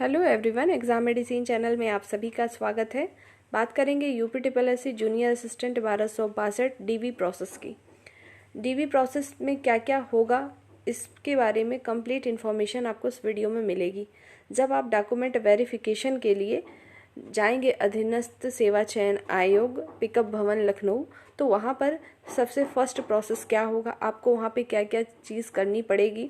Hello everyone, exam medicine channel में आप सभी का स्वागत है। बात करेंगे UP triple S C junior assistant 1262 DV process की। डीवी प्रोसेस में क्या क्या होगा इसके बारे में कंप्लीट इन्फॉर्मेशन आपको इस वीडियो में मिलेगी। जब आप डॉक्यूमेंट वेरिफिकेशन के लिए जाएंगे अधीनस्थ सेवा चयन आयोग पिकअप भवन लखनऊ, तो वहाँ पर सबसे फर्स्ट प्रोसेस क्या होगा, आपको वहाँ पे क्या क्या चीज़ करनी पड़ेगी,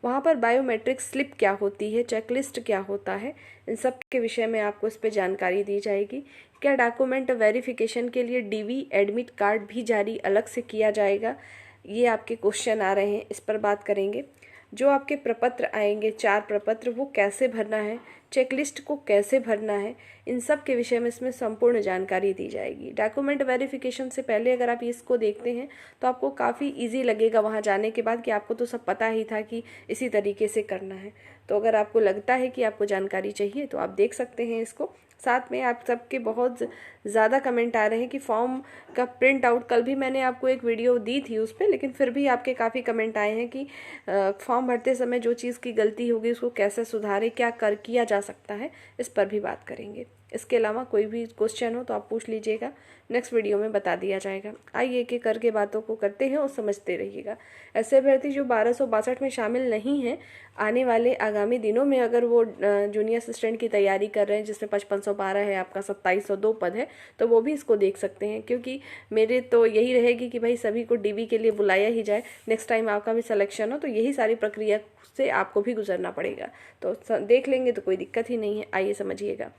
वहाँ पर बायोमेट्रिक स्लिप क्या होती है, चेकलिस्ट क्या होता है, इन सब के विषय में आपको इस पर जानकारी दी जाएगी। क्या डॉक्यूमेंट वेरिफिकेशन के लिए डीवी एडमिट कार्ड भी जारी अलग से किया जाएगा, ये आपके क्वेश्चन आ रहे हैं, इस पर बात करेंगे। जो आपके प्रपत्र आएंगे 4 प्रपत्र, वो कैसे भरना है, चेकलिस्ट को कैसे भरना है, इन सब के विषय में इसमें संपूर्ण जानकारी दी जाएगी। डॉक्यूमेंट वेरिफिकेशन से पहले अगर आप इसको देखते हैं तो आपको काफ़ी इजी लगेगा वहाँ जाने के बाद कि आपको तो सब पता ही था कि इसी तरीके से करना है। तो अगर आपको लगता है कि आपको जानकारी चाहिए तो आप देख सकते हैं इसको। साथ में आप सबके बहुत ज़्यादा कमेंट आ रहे हैं कि फॉर्म का प्रिंट आउट, कल भी मैंने आपको एक वीडियो दी थी उस पर, लेकिन फिर भी आपके काफ़ी कमेंट आए हैं कि फॉर्म भरते समय जो चीज़ की गलती होगी उसको कैसे सुधारे, क्या किया जा सकता है, इस पर भी बात करेंगे। इसके अलावा कोई भी क्वेश्चन हो तो आप पूछ लीजिएगा, नेक्स्ट वीडियो में बता दिया जाएगा। आइए एक एक करके बातों को करते हैं और समझते रहिएगा। ऐसे अभ्यर्थी जो 1262 में शामिल नहीं हैं, आने वाले आगामी दिनों में अगर वो जूनियर असिस्टेंट की तैयारी कर रहे हैं जिसमें 5512 है, आपका 2702 पद है, तो वो भी इसको देख सकते हैं। क्योंकि मेरे तो यही रहेगी कि भाई सभी को डीवी के लिए बुलाया ही जाए, नेक्स्ट टाइम आपका भी सिलेक्शन हो तो यही सारी प्रक्रिया से आपको भी गुजरना पड़ेगा। तो देख लेंगे तो कोई दिक्कत ही नहीं है। आइए समझिएगा।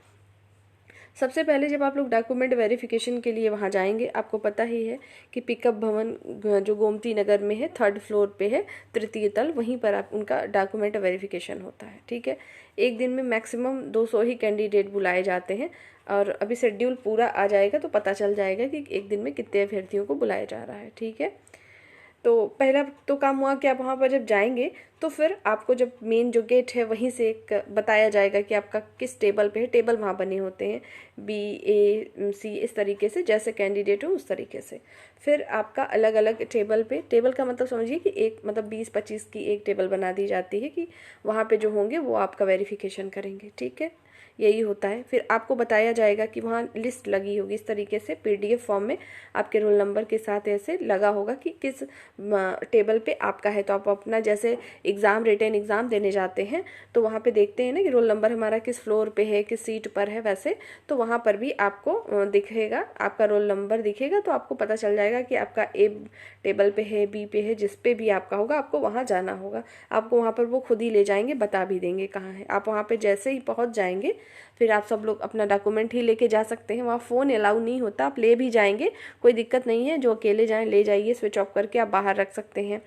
सबसे पहले जब आप लोग डॉक्यूमेंट वेरिफिकेशन के लिए वहाँ जाएंगे, आपको पता ही है कि पिकअप भवन जो गोमती नगर में है, 3rd फ्लोर पे है, 3य तल, वहीं पर आप उनका डॉक्यूमेंट वेरिफिकेशन होता है। ठीक है, एक दिन में मैक्सिमम 200 ही कैंडिडेट बुलाए जाते हैं और अभी शेड्यूल पूरा आ जाएगा तो पता चल जाएगा कि एक दिन में कितने अभ्यर्थियों को बुलाया जा रहा है। ठीक है, तो पहला तो काम हुआ कि आप वहाँ पर जब जाएंगे तो फिर आपको जब मेन जो गेट है वहीं से एक बताया जाएगा कि आपका किस टेबल पे है। टेबल वहाँ बने होते हैं B, A, C, इस तरीके से, जैसे कैंडिडेट हो उस तरीके से। फिर आपका अलग अलग टेबल पे, टेबल का मतलब समझिए कि एक मतलब 20-25 की एक टेबल बना दी जाती है कि वहाँ पे जो होंगे वो आपका वेरिफिकेशन करेंगे। ठीक है, यही होता है। फिर आपको बताया जाएगा कि वहाँ लिस्ट लगी होगी इस तरीके से, PDF फॉर्म में आपके रोल नंबर के साथ ऐसे लगा होगा कि किस टेबल पे आपका है। तो आप अपना जैसे एग्ज़ाम, रिटन एग्ज़ाम देने जाते हैं तो वहाँ पे देखते हैं ना कि रोल नंबर हमारा किस फ्लोर पे है, किस सीट पर है, वैसे तो वहाँ पर भी आपको दिखेगा, आपका रोल नंबर दिखेगा, तो आपको पता चल जाएगा कि आपका A टेबल पे है, B पे है, जिस पे भी आपका होगा आपको वहाँ जाना होगा। आपको वहाँ पर वो खुद ही ले जाएंगे, बता भी देंगे कहाँ है। आप वहाँ पे जैसे ही पहुँच जाएंगे फिर आप सब लोग अपना डॉक्यूमेंट ही लेके जा सकते हैं। वहाँ फ़ोन अलाउ नहीं होता, आप ले भी जाएंगे, कोई दिक्कत नहीं है। जो अकेले जाएं ले जाइए, स्विच ऑफ करके आप बाहर रख सकते हैं,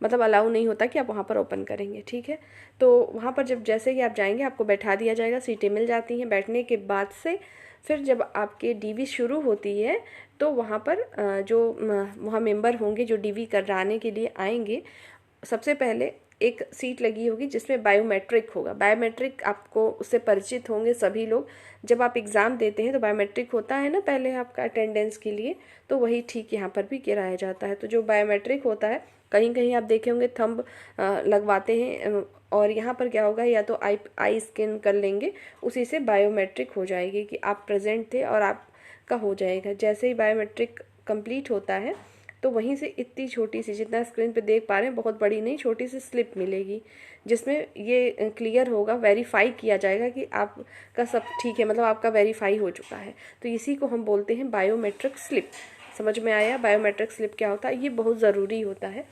मतलब अलाउ नहीं होता कि आप वहाँ पर ओपन करेंगे। ठीक है, तो वहाँ पर जब जैसे ही आप जाएंगे आपको बैठा दिया जाएगा, सीटें मिल जाती हैं। बैठने के बाद से फिर जब आपके डीवी शुरू होती है तो वहाँ पर जो वहाँ मेंबर होंगे जो डीवी कराने के लिए आएंगे, सबसे पहले एक सीट लगी होगी जिसमें बायोमेट्रिक होगा। बायोमेट्रिक आपको उससे परिचित होंगे सभी लोग। जब आप एग्ज़ाम देते हैं तो बायोमेट्रिक होता है ना पहले आपका अटेंडेंस के लिए, तो वही ठीक यहाँ पर भी कराया जाता है। तो जो बायोमेट्रिक होता है, कहीं कहीं आप देखे होंगे थंब लगवाते हैं, और यहाँ पर क्या होगा, या तो आई स्कैन कर लेंगे, उसी से बायोमेट्रिक हो जाएगी कि आप प्रेजेंट थे और आपका हो जाएगा। जैसे ही बायोमेट्रिक कंप्लीट होता है तो वहीं से इतनी छोटी सी, जितना स्क्रीन पे देख पा रहे हैं, बहुत बड़ी नहीं, छोटी सी स्लिप मिलेगी जिसमें ये क्लियर होगा, वेरीफाई किया जाएगा कि आपका सब ठीक है, मतलब आपका वेरीफाई हो चुका है। तो इसी को हम बोलते हैं बायोमेट्रिक स्लिप। समझ में आया बायोमेट्रिक स्लिप क्या होता है? ये बहुत ज़रूरी होता है।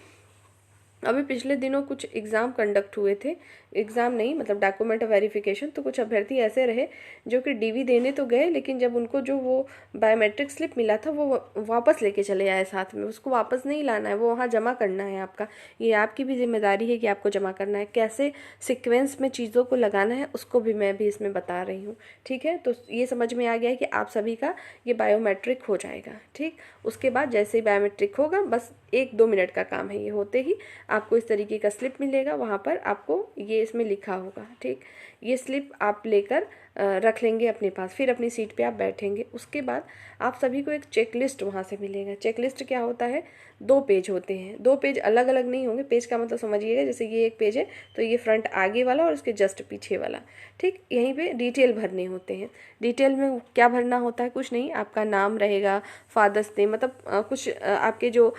अभी पिछले दिनों कुछ एग्ज़ाम कंडक्ट हुए थे, एग्ज़ाम नहीं मतलब डॉक्यूमेंट वेरिफिकेशन, तो कुछ अभ्यर्थी ऐसे रहे जो कि डीवी देने तो गए, लेकिन जब उनको जो वो बायोमेट्रिक स्लिप मिला था वो वापस लेके चले आए साथ में। उसको वापस नहीं लाना है, वो वहाँ जमा करना है आपका। ये आपकी भी जिम्मेदारी है कि आपको जमा करना है। कैसे सीक्वेंस में चीज़ों को लगाना है उसको भी मैं भी इसमें बता रही हूँ। ठीक है, तो ये समझ में आ गया है कि आप सभी का ये बायोमेट्रिक हो जाएगा। ठीक, उसके बाद जैसे ही बायोमेट्रिक होगा, बस 1-2 मिनट का काम है, ये होते ही आपको इस तरीके का स्लिप मिलेगा, वहाँ पर आपको ये इसमें लिखा होगा। ठीक, ये स्लिप आप लेकर रख लेंगे अपने पास, फिर अपनी सीट पे आप बैठेंगे। उसके बाद आप सभी को एक चेकलिस्ट वहाँ से मिलेगा। चेकलिस्ट क्या होता है, 2 पेज होते हैं, 2 पेज अलग अलग नहीं होंगे। पेज का मतलब समझिएगा, जैसे ये एक पेज है तो ये फ्रंट आगे वाला और उसके जस्ट पीछे वाला। ठीक, यहीं पे डिटेल भरने होते हैं। डिटेल में क्या भरना होता है, कुछ नहीं, आपका नाम रहेगा, फादर्स नेम, मतलब कुछ आपके जो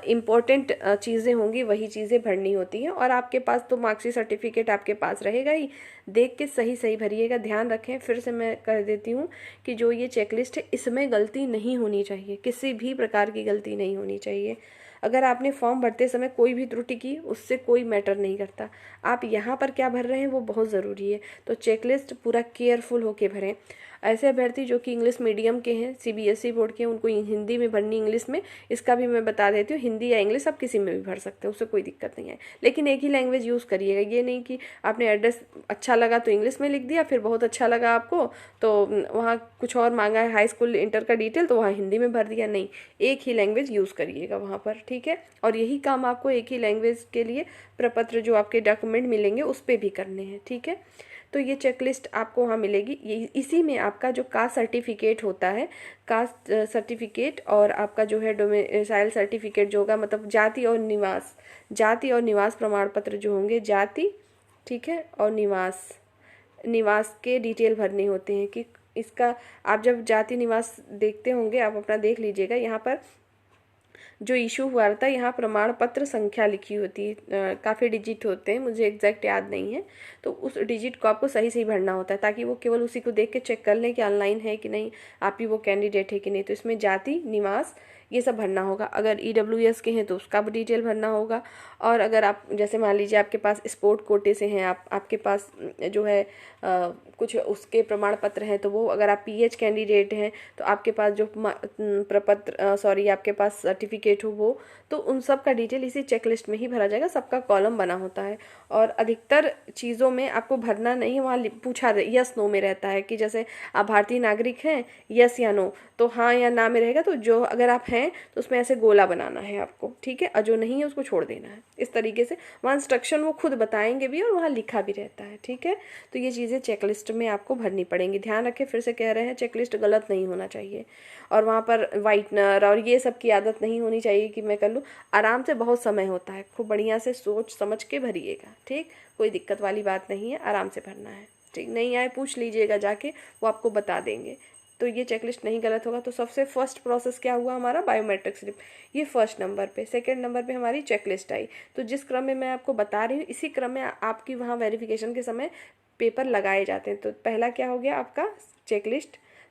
इम्पोर्टेंट चीज़ें होंगी वही चीज़ें भरनी होती हैं। और आपके पास तो मार्कशीट सर्टिफिकेट आपके पास रहेगा ही, देख के सही सही भरिएगा। ध्यान रखें, फिर से मैं कह देती हूँ कि जो ये चेकलिस्ट है इसमें गलती नहीं होनी चाहिए, किसी भी प्रकार की गलती नहीं होनी चाहिए। अगर आपने फॉर्म भरते समय कोई भी त्रुटि की, उससे कोई मैटर नहीं करता। आप यहाँ पर क्या भर रहे हैं वो बहुत ज़रूरी है। तो चेकलिस्ट पूरा केयरफुल होके भरें। ऐसे अभ्यर्थी जो कि इंग्लिश मीडियम के हैं, सीबीएसई बोर्ड के हैं, उनको हिंदी में भरनी, इंग्लिश में, इसका भी मैं बता देती हूँ। हिंदी या इंग्लिश आप किसी में भी भर सकते हैं, उससे कोई दिक्कत नहीं है, लेकिन एक ही लैंग्वेज यूज़ करिएगा। ये नहीं कि आपने एड्रेस अच्छा लगा तो इंग्लिश में लिख दिया, फिर बहुत अच्छा लगा आपको तो वहाँ कुछ और मांगा है, हाई स्कूल इंटर का डिटेल, तो वहाँ हिंदी में भर दिया। नहीं, एक ही लैंग्वेज यूज़ करिएगा वहाँ पर। ठीक है, और यही काम आपको एक ही लैंग्वेज के लिए प्रपत्र जो आपके डॉक्यूमेंट मिलेंगे उस पर भी करने हैं। ठीक है, तो ये चेकलिस्ट आपको वहाँ मिलेगी। ये इसी में आपका जो कास्ट सर्टिफिकेट होता है, कास्ट सर्टिफिकेट, और आपका जो है डोमिसाइल सर्टिफिकेट जो होगा, मतलब जाति और निवास प्रमाण पत्र जो होंगे, जाति, ठीक है, और निवास के डिटेल भरने होते हैं। कि इसका आप जब जाति निवास देखते होंगे, आप अपना देख लीजिएगा, यहाँ पर जो इशू हुआ था, यहाँ प्रमाण पत्र संख्या लिखी होती है, काफ़ी डिजिट होते हैं, मुझे एग्जैक्ट याद नहीं है। तो उस डिजिट को आपको सही सही भरना होता है, ताकि वो केवल उसी को देख के चेक कर लें कि ऑनलाइन है कि नहीं, आप ही वो कैंडिडेट है कि नहीं। तो इसमें जाति, निवास, ये सब भरना होगा। अगर ईडब्ल्यूएस के हैं तो उसका भी डिटेल भरना होगा। और अगर आप जैसे मान लीजिए आपके पास स्पोर्ट कोटे से हैं, आपके पास जो है कुछ उसके प्रमाण पत्र हैं, तो वो, अगर आप पीएच कैंडिडेट हैं तो आपके पास जो आपके पास सर्टिफिकेट हो वो, तो उन सब का डिटेल इसी चेकलिस्ट में ही भरा जाएगा। सबका कॉलम बना होता है। और अधिकतर चीज़ों में आपको भरना नहीं, वहाँ पूछा यस नो में रहता है कि जैसे आप भारतीय नागरिक हैं, यस या नो, तो हाँ या ना में रहेगा। तो जो अगर आप हैं तो उसमें ऐसे गोला बनाना है आपको। ठीक है, और जो नहीं है उसको छोड़ देना है। इस तरीके से वहाँ इंस्ट्रक्शन वो खुद बताएंगे भी और वहाँ लिखा भी रहता है। ठीक है, तो ये चीज़ें चेकलिस्ट में आपको भरनी पड़ेंगी। ध्यान रखें, फिर से कह रहे हैं, चेकलिस्ट गलत नहीं होना चाहिए। और वहाँ पर वाइटनर और ये सब की आदत नहीं होनी चाहिए कि मैं कर लूँ। आराम से, बहुत समय होता है, खूब बढ़िया से सोच समझ के भरिएगा। ठीक, कोई दिक्कत वाली बात नहीं है, आराम से भरना है। ठीक, नहीं आए पूछ लीजिएगा जाके, वो आपको बता देंगे। तो ये चेकलिस्ट नहीं गलत होगा। तो सबसे फर्स्ट प्रोसेस क्या हुआ हमारा, बायोमेट्रिक स्लिप, ये फर्स्ट नंबर पे। सेकंड नंबर पे हमारी चेकलिस्ट आई। तो जिस क्रम में मैं आपको बता रही हूँ, इसी क्रम में आपकी वहाँ वेरिफिकेशन के समय पेपर लगाए जाते हैं। तो पहला क्या हो गया आपका,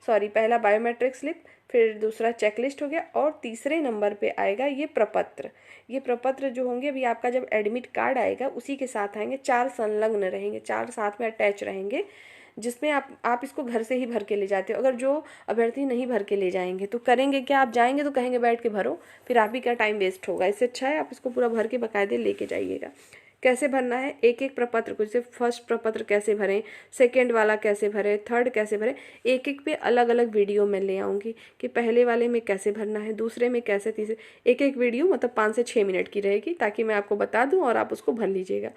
पहला बायोमेट्रिक स्लिप, फिर दूसरा चेकलिस्ट हो गया, और तीसरे नंबर पे आएगा ये प्रपत्र। ये प्रपत्र जो होंगे, अभी आपका जब एडमिट कार्ड आएगा उसी के साथ आएंगे, 4 संलग्न रहेंगे, 4 साथ में अटैच रहेंगे, जिसमें आप इसको घर से ही भर के ले जाते हो। अगर जो अभ्यर्थी नहीं भर के ले जाएंगे तो करेंगे क्या, आप जाएंगे तो कहेंगे बैठ के भरो, फिर आप ही का टाइम वेस्ट होगा। इससे अच्छा है आप इसको पूरा भर के बाकायदे लेके जाइएगा। कैसे भरना है, एक एक प्रपत्र को, जैसे फर्स्ट प्रपत्र कैसे भरें, सेकंड वाला कैसे भरें, थर्ड कैसे भरें, एक एक पे अलग अलग वीडियो मैं ले आऊँगी कि पहले वाले में कैसे भरना है, दूसरे में कैसे, तीसरे, एक एक वीडियो मतलब 5 से 6 मिनट की रहेगी, ताकि मैं आपको बता दूँ और आप उसको भर लीजिएगा।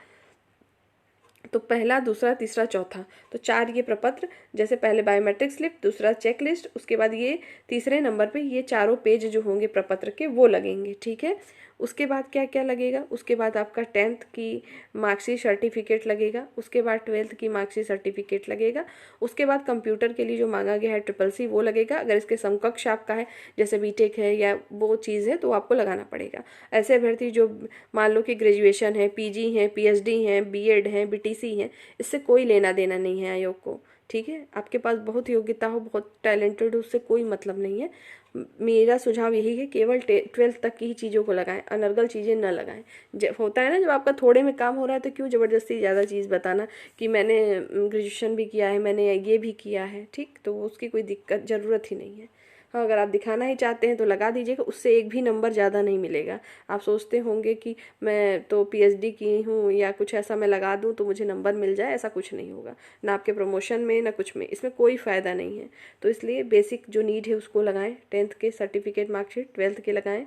तो पहला, दूसरा, तीसरा, चौथा, तो 4 ये प्रपत्र, जैसे पहले बायोमेट्रिक स्लिप, दूसरा चेकलिस्ट, उसके बाद ये तीसरे नंबर पे ये चारों पेज जो होंगे प्रपत्र के वो लगेंगे। ठीक है, उसके बाद क्या क्या लगेगा, उसके बाद आपका 10th की मार्कशीट सर्टिफिकेट लगेगा, उसके बाद 12th की मार्कशीट सर्टिफिकेट लगेगा, उसके बाद कंप्यूटर के लिए जो मांगा गया है CCC वो लगेगा। अगर इसके समकक्ष आपका है, जैसे बीटेक है या वो चीज़ है, तो आपको लगाना पड़ेगा। ऐसे अभ्यर्थी जो मान लो कि ग्रेजुएशन है, पीजी है, पीएचडी है, बीएड है, बीटीसी है, इससे कोई लेना देना नहीं है आयोग को। ठीक है, आपके पास बहुत योग्यता हो, बहुत टैलेंटेड हो, उससे कोई मतलब नहीं है। मेरा सुझाव यही है, केवल 12th तक की ही चीज़ों को लगाएं, अनर्गल चीज़ें न लगाएं। जब होता है ना, जब आपका थोड़े में काम हो रहा है, तो क्यों ज़बरदस्ती ज़्यादा चीज़ बताना कि मैंने ग्रेजुएशन भी किया है, मैंने ये भी किया है। ठीक, तो उसकी कोई दिक्कत, ज़रूरत ही नहीं है। हाँ, अगर आप दिखाना ही चाहते हैं तो लगा दीजिएगा, उससे एक भी नंबर ज़्यादा नहीं मिलेगा। आप सोचते होंगे कि मैं तो पीएचडी की हूँ या कुछ ऐसा, मैं लगा दूँ तो मुझे नंबर मिल जाए, ऐसा कुछ नहीं होगा, ना आपके प्रमोशन में ना कुछ में, इसमें कोई फ़ायदा नहीं है। तो इसलिए बेसिक जो नीड है उसको लगाएं, 10th के सर्टिफिकेट मार्कशीट, 12th के लगाएं,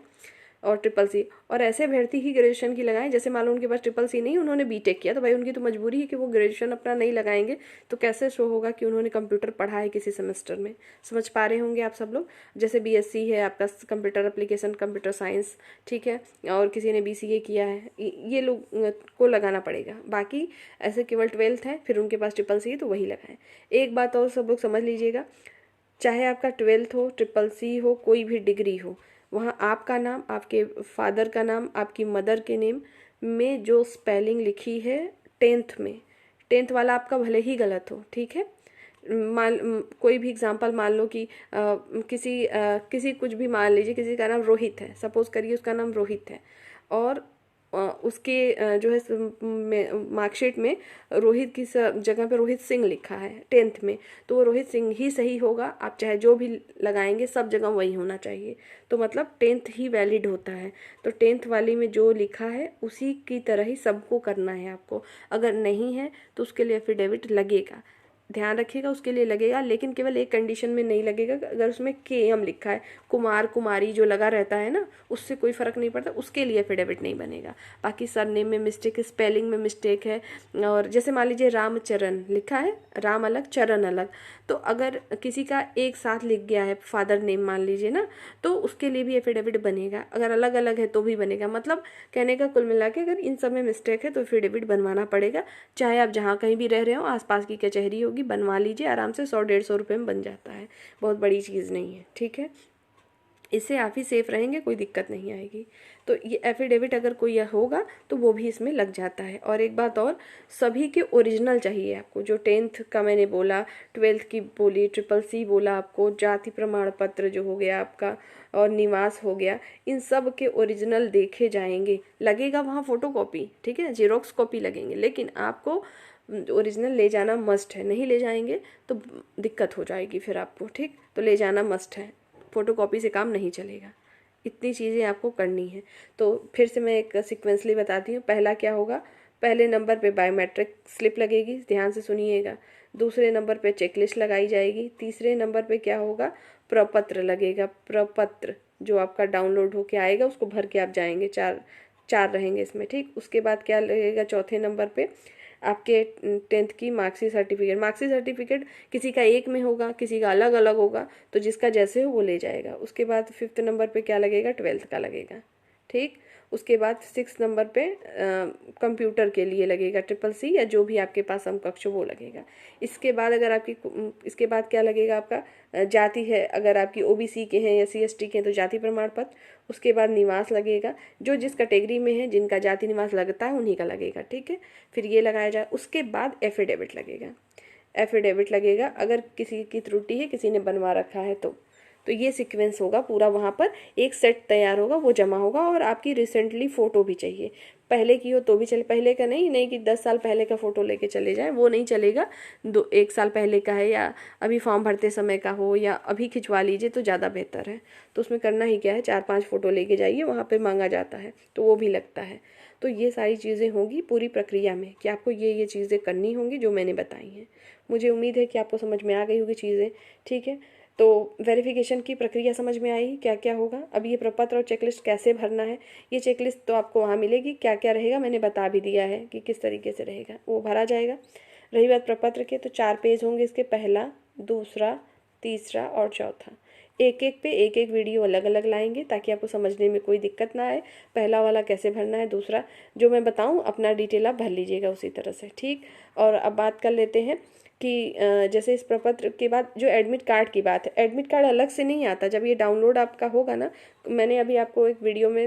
और ट्रिपल सी। और ऐसे अभ्यर्थी ही ग्रेजुएशन की लगाएं, जैसे मान लो उनके पास ट्रिपल सी नहीं, उन्होंने बीटेक किया, तो भाई उनकी तो मजबूरी है कि वो ग्रेजुएशन अपना नहीं लगाएंगे, तो कैसे शो होगा कि उन्होंने कंप्यूटर पढ़ा है किसी सेमेस्टर में। समझ पा रहे होंगे आप सब लोग। जैसे बीएससी है आपका कंप्यूटर एप्लीकेशन कंप्यूटर साइंस, ठीक है, और किसी ने बीसीए किया है, ये लोग को लगाना पड़ेगा। बाकी ऐसे केवल 12th है फिर उनके पास ट्रिपल सी है तो वही लगाएं। एक बात और सब लोग समझ लीजिएगा, चाहे आपका 12th हो, ट्रिपल सी हो, कोई भी डिग्री हो, वहाँ आपका नाम, आपके फादर का नाम, आपकी मदर के नेम में जो स्पेलिंग लिखी है 10th में, 10th वाला आपका भले ही गलत हो, ठीक है। कोई भी एग्जांपल मान लो कि किसी कुछ भी मान लीजिए, किसी का नाम रोहित है, सपोज करिए उसका नाम रोहित है, और उसके जो है मार्कशीट में रोहित की जगह पे रोहित सिंह लिखा है 10th में, तो वो रोहित सिंह ही सही होगा। आप चाहे जो भी लगाएंगे सब जगह वही होना चाहिए, तो मतलब 10th ही वैलिड होता है। तो 10th वाली में जो लिखा है उसी की तरह ही सबको करना है आपको। अगर नहीं है तो उसके लिए एफिडेविट लगेगा, ध्यान रखिएगा, उसके लिए लगेगा, लेकिन केवल एक कंडीशन में नहीं लगेगा, अगर उसमें केएम लिखा है, कुमार कुमारी जो लगा रहता है ना, उससे कोई फर्क नहीं पड़ता, उसके लिए एफिडेविट नहीं बनेगा। बाकी सरनेम में मिस्टेक है, स्पेलिंग में मिस्टेक है, और जैसे मान लीजिए रामचरण लिखा है, राम अलग चरण अलग, तो अगर किसी का एक साथ लिख गया है फादर नेम मान लीजिए ना, तो उसके लिए भी एफिडेविट बनेगा, अगर अलग अलग है तो भी बनेगा। मतलब कहने का कुल मिला के अगर इन सब में मिस्टेक है तो एफिडेविट बनवाना पड़ेगा, चाहे आप जहाँ कहीं भी रह रहे हो, आसपास की कचहरी होगी, बनवा लीजिए आराम से, 100-150 रुपये में बन जाता है, बहुत बड़ी चीज़ नहीं है, ठीक है। इससे आप ही सेफ रहेंगे, कोई दिक्कत नहीं आएगी। तो ये एफिडेविट अगर कोई होगा तो वो भी इसमें लग जाता है। और एक बात और, सभी के ओरिजिनल चाहिए आपको, जो 10th का मैंने बोला, 12th की बोली, ट्रिपल सी बोला आपको, जाति प्रमाण पत्र जो हो गया आपका, और निवास हो गया, इन सब के ओरिजिनल देखे जाएंगे। लगेगा वहाँ फोटोकॉपी, ठीक है, जेरोक्स कॉपी लगेंगे, लेकिन आपको ओरिजिनल ले जाना मस्ट है। नहीं ले जाएंगे तो दिक्कत हो जाएगी फिर आपको, ठीक, तो ले जाना मस्ट है, फोटोकॉपी से काम नहीं चलेगा। इतनी चीज़ें आपको करनी है। तो फिर से मैं एक सीक्वेंसली बताती हूँ। पहला क्या होगा, पहले नंबर पे बायोमेट्रिक स्लिप लगेगी, ध्यान से सुनिएगा। दूसरे नंबर पे चेकलिस्ट लगाई जाएगी। तीसरे नंबर पे क्या होगा, प्रपत्र लगेगा। प्रपत्र जो आपका डाउनलोड होके आएगा उसको भर के आप जाएंगे, चार रहेंगे इसमें, ठीक। उसके बाद क्या लगेगा, चौथे नंबर पे आपके 10th की मार्कशीट सर्टिफिकेट। मार्कशीट सर्टिफिकेट किसी का एक में होगा, किसी का अलग अलग होगा, तो जिसका जैसे हो वो ले जाएगा। उसके बाद 5th नंबर पे क्या लगेगा, 12th का लगेगा, ठीक। उसके बाद 6th नंबर पे कंप्यूटर के लिए लगेगा ट्रिपल सी, या जो भी आपके पास समकक्ष हो वो लगेगा। इसके बाद अगर आपकी इसके बाद क्या लगेगा, आपका जाति है, अगर आपकी ओबीसी के हैं या सीएसटी के हैं तो जाति प्रमाण पत्र। उसके बाद निवास लगेगा, जो जिस कैटेगरी में है, जिनका जाति निवास लगता है उन्हीं का लगेगा, ठीक है। फिर ये लगाया जाए। उसके बाद एफिडेविट लगेगा। एफिडेविट लगेगा अगर किसी की त्रुटि है, किसी ने बनवा रखा है तो ये सीक्वेंस होगा पूरा, वहाँ पर एक सेट तैयार होगा, वो जमा होगा। और आपकी रिसेंटली फ़ोटो भी चाहिए, पहले की हो तो भी चले, पहले का नहीं कि 10 साल पहले का फ़ोटो लेके चले जाएं, वो नहीं चलेगा। 1 साल पहले का है, या अभी फॉर्म भरते समय का हो, या अभी खिंचवा लीजिए तो ज़्यादा बेहतर है। तो उसमें करना ही क्या है, 4-5 फ़ोटो लेके जाइए, वहाँ पर मांगा जाता है तो वो भी लगता है। तो ये सारी चीज़ें होंगी पूरी प्रक्रिया में कि आपको ये चीज़ें करनी होंगी जो मैंने बताई हैं। मुझे उम्मीद है कि आपको समझ में आ गई होगी चीज़ें, ठीक है। तो वेरिफिकेशन की प्रक्रिया समझ में आई, क्या क्या होगा। अब ये प्रपत्र और चेकलिस्ट कैसे भरना है, ये चेकलिस्ट तो आपको वहाँ मिलेगी, क्या क्या रहेगा मैंने बता भी दिया है कि किस तरीके से रहेगा, वो भरा जाएगा। रही बात प्रपत्र के, तो 4 पेज होंगे इसके, पहला, दूसरा, तीसरा और चौथा। एक एक पे एक एक वीडियो अलग अलग लाएंगे ताकि आपको समझने में कोई दिक्कत ना आए। पहला वाला कैसे भरना है, दूसरा जो मैं बताऊं अपना डिटेल आप भर लीजिएगा उसी तरह से, ठीक। और अब बात कर लेते हैं कि जैसे इस प्रपत्र के बाद जो एडमिट कार्ड की बात है, एडमिट कार्ड अलग से नहीं आता, जब ये डाउनलोड आपका होगा ना, मैंने अभी आपको एक वीडियो में,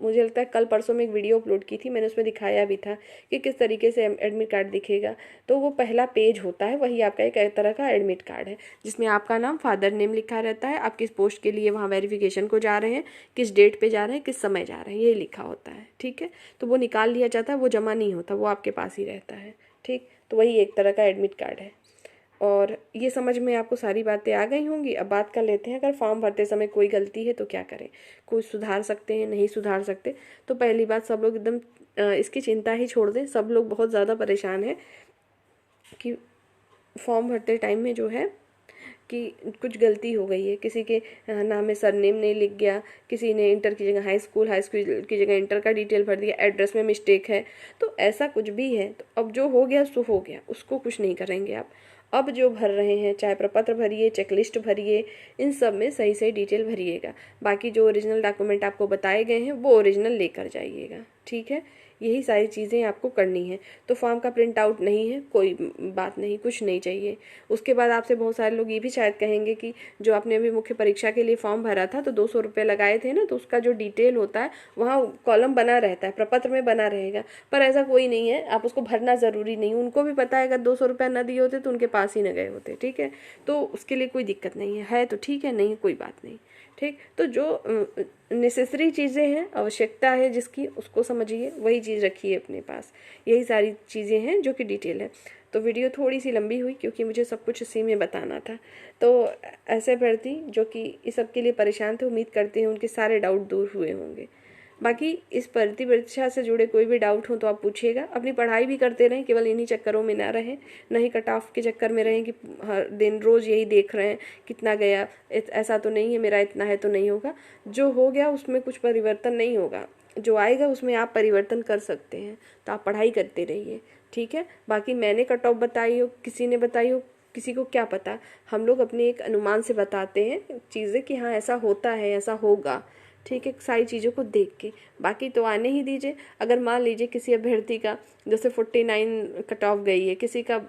मुझे लगता है कल परसों में एक वीडियो अपलोड की थी, मैंने उसमें दिखाया भी था कि किस तरीके से एडमिट कार्ड दिखेगा। तो वो पहला पेज होता है, वही आपका एक तरह का एडमिट कार्ड है, जिसमें आपका नाम, फादर नेम लिखा रहता है, आप किस पोस्ट के लिए वहाँ वेरिफिकेशन को जा रहे हैं, किस डेट पे जा रहे हैं, किस समय जा रहे हैं, ये लिखा होता है, ठीक है। तो वो निकाल लिया जाता है, वो जमा नहीं होता, वो आपके पास ही रहता है, ठीक। तो वही एक तरह का एडमिट कार्ड है। और ये समझ में आपको सारी बातें आ गई होंगी। अब बात कर लेते हैं, अगर फॉर्म भरते समय कोई गलती है तो क्या करें, कुछ सुधार सकते हैं, नहीं सुधार सकते। तो पहली बात, सब लोग एकदम इसकी चिंता ही छोड़ दें। सब लोग बहुत ज़्यादा परेशान हैं कि फॉर्म भरते टाइम में जो है कि कुछ गलती हो गई है, किसी के नाम में सरनेम नहीं लिख गया, किसी ने इंटर की जगह हाई स्कूल की जगह इंटर का डिटेल भर दिया, एड्रेस में मिस्टेक है, तो ऐसा कुछ भी है तो अब जो हो गया सो हो गया, उसको कुछ नहीं करेंगे आप। अब जो भर रहे हैं, चाहे प्रपत्र भरिए, चेकलिस्ट भरिए, इन सब में सही सही डिटेल भरिएगा। बाकी जो ओरिजिनल डॉक्यूमेंट आपको बताए गए हैं वो ओरिजिनल लेकर जाइएगा, ठीक है। यही सारी चीज़ें आपको करनी है। तो फॉर्म का प्रिंट आउट नहीं है, कोई बात नहीं, कुछ नहीं चाहिए। उसके बाद आपसे बहुत सारे लोग ये भी शायद कहेंगे कि जो आपने अभी मुख्य परीक्षा के लिए फॉर्म भरा था तो 200 रुपये लगाए थे ना, तो उसका जो डिटेल होता है वहाँ कॉलम बना रहता है, प्रपत्र में बना रहेगा, पर ऐसा कोई नहीं है, आप उसको भरना ज़रूरी नहीं। उनको भी पता है अगर 200 रुपये न दिए होते तो उनके पास ही न गए होते, ठीक है। तो उसके लिए कोई दिक्कत नहीं है तो ठीक है, नहीं कोई बात नहीं, ठीक। तो जो नेसेसरी चीज़ें हैं, आवश्यकता है जिसकी, उसको समझिए, वही चीज़ रखिए अपने पास। यही सारी चीज़ें हैं जो कि डिटेल है। तो वीडियो थोड़ी सी लंबी हुई क्योंकि मुझे सब कुछ इसी में बताना था। तो ऐसे अभ्यर्थी जो कि इस सब के लिए परेशान थे, उम्मीद करते हैं उनके सारे डाउट दूर हुए होंगे। बाकी इस भर्ती परीक्षा से जुड़े कोई भी डाउट हो तो आप पूछिएगा। अपनी पढ़ाई भी करते रहें, केवल इन्हीं चक्करों में ना रहें, न ही कट ऑफ के चक्कर में रहें कि हर दिन रोज़ यही देख रहे हैं कितना गया, ऐसा तो नहीं है, मेरा इतना है तो नहीं होगा। जो हो गया उसमें कुछ परिवर्तन नहीं होगा, जो आएगा उसमें आप परिवर्तन कर सकते हैं। तो आप पढ़ाई करते रहिए, ठीक है। बाकी मैंने कट ऑफ बताई हो, किसी ने बताई हो, किसी को क्या पता, हम लोग अपने एक अनुमान से बताते हैं चीज़ें कि हाँ ऐसा होता है, ऐसा होगा, ठीक है, सारी चीज़ों को देख के। बाकी तो आने ही दीजिए। अगर मान लीजिए किसी अभ्यर्थी का जैसे 49 कट ऑफ गई है, किसी का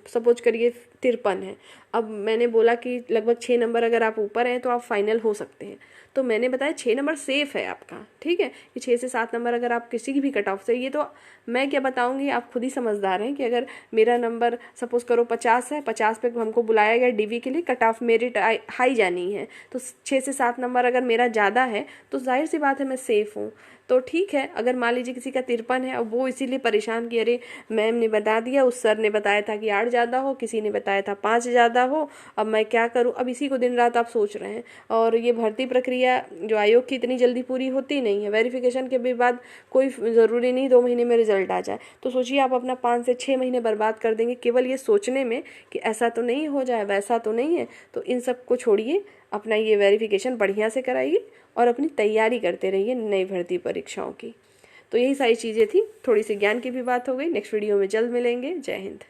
सपोज करिए 53 है, अब मैंने बोला कि लगभग 6 नंबर अगर आप ऊपर हैं तो आप फाइनल हो सकते हैं, तो मैंने बताया 6 नंबर सेफ है आपका, ठीक है। कि 6 से 7 नंबर अगर आप किसी की भी कट ऑफ से, ये तो मैं क्या बताऊंगी, आप खुद ही समझदार हैं कि अगर मेरा नंबर सपोज करो 50 है, 50 पे हमको बुलाया गया डीवी के लिए, कट ऑफ मेरिट हाई जानी है, तो 6 से 7 नंबर अगर मेरा ज़्यादा है तो जाहिर सी बात है मैं सेफ़ हूँ। तो ठीक है, अगर मान लीजिए किसी का 53 है, अब वो इसीलिए परेशान कि अरे मैम ने बता दिया, उस सर ने बताया था कि 8 ज़्यादा हो, किसी ने बताया था 5 ज़्यादा हो, अब मैं क्या करूं। अब इसी को दिन रात आप सोच रहे हैं। और ये भर्ती प्रक्रिया जो आयोग की इतनी जल्दी पूरी होती नहीं है, वेरिफिकेशन के भी बाद कोई ज़रूरी नहीं 2 महीने में रिजल्ट आ जाए। तो सोचिए आप अपना 5 से 6 महीने बर्बाद कर देंगे केवल ये सोचने में कि ऐसा तो नहीं हो जाए, वैसा तो नहीं है। तो इन सब को छोड़िए, अपना ये वेरिफिकेशन बढ़िया से कराइए और अपनी तैयारी करते रहिए नई भर्ती परीक्षाओं की। तो यही सारी चीज़ें थी, थोड़ी सी ज्ञान की भी बात हो गई। नेक्स्ट वीडियो में जल्द मिलेंगे। जय हिंद।